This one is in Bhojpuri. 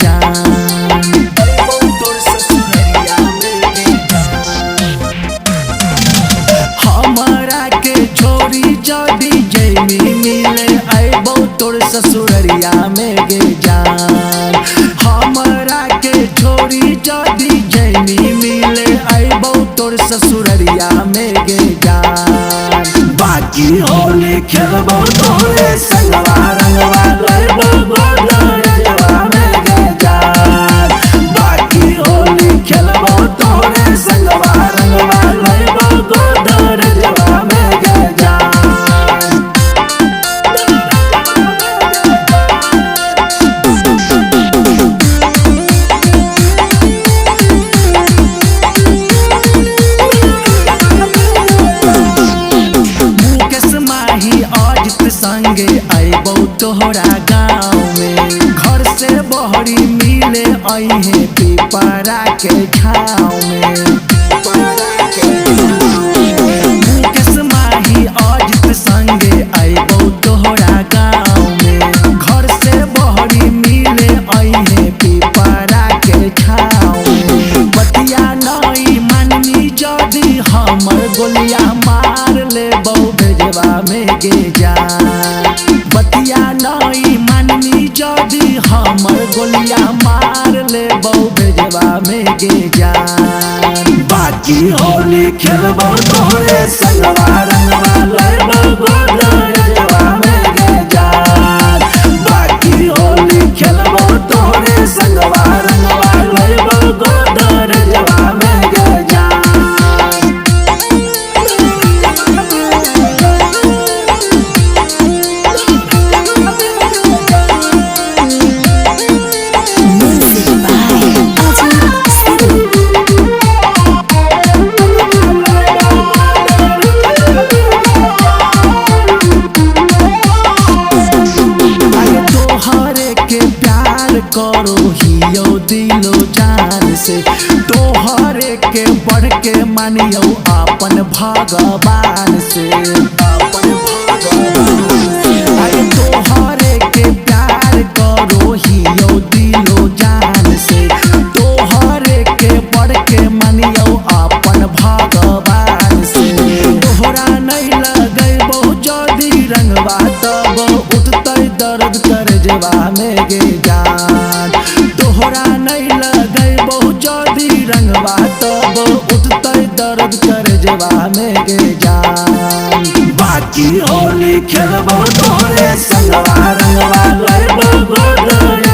जान। तोर ससुररिया में गे जान। हमरा के छोड़ी जदी जैमी मिले अइबो तोर ससुररिया में गे जान। हमरा के छोड़ी जदी जैमी मिले अइबो तोर ससुररिया में गे जान। बाकी होली खेलबो तोरे संगवा रंगवा लइबो गोदरजवा में गे जान। बाकी होली खेलबो तोरे संगवा रंगवा लइबो गोदरजवा में गे जान। मुकेश माही अजित संगे अइबो तोहरा गाँव में। घर से बहरी मिले अइहे पिपरा के छाँव में। मुकेश माही अजित संगे अइबो तोहरा गाँव में। घर से बहरी मिले अइहे पिपरा के छाँव में। बतिया नई माननी जदी हमर गोलिया मार लेबो भेजवा में गे जान। बतिया नई माननी जदी हमर गोलिया मार लेबो भेजवा में गे जान। बाकी होली खेलबो तोरे संगवा रंगवा लइबो गोदरजवा में गे जान। बाकी होली खेलबो तोरे संगवा रंगवा लइबो गोदरजवा में गे जान। तोहरे के प्यार करो हियो दिलो जान से। तोहरे के बढ़ के मानियो अपन भगवान से। अरे तोहरे के प्यार करो हियो दिलो जान से। तोहरे के बढ़ के मानियो अपन भगवान से। तोहरा नहीं लगैबो जदी रंगवा तब उठतै दर्द करजवा में गे जान। तोहरा नहीं लगैबो जदी रंगवा तब उठतै दर्द करजवा में गे जान। बाकी होली खेलबो तोरे संगवा रंगवा लइबो गोदर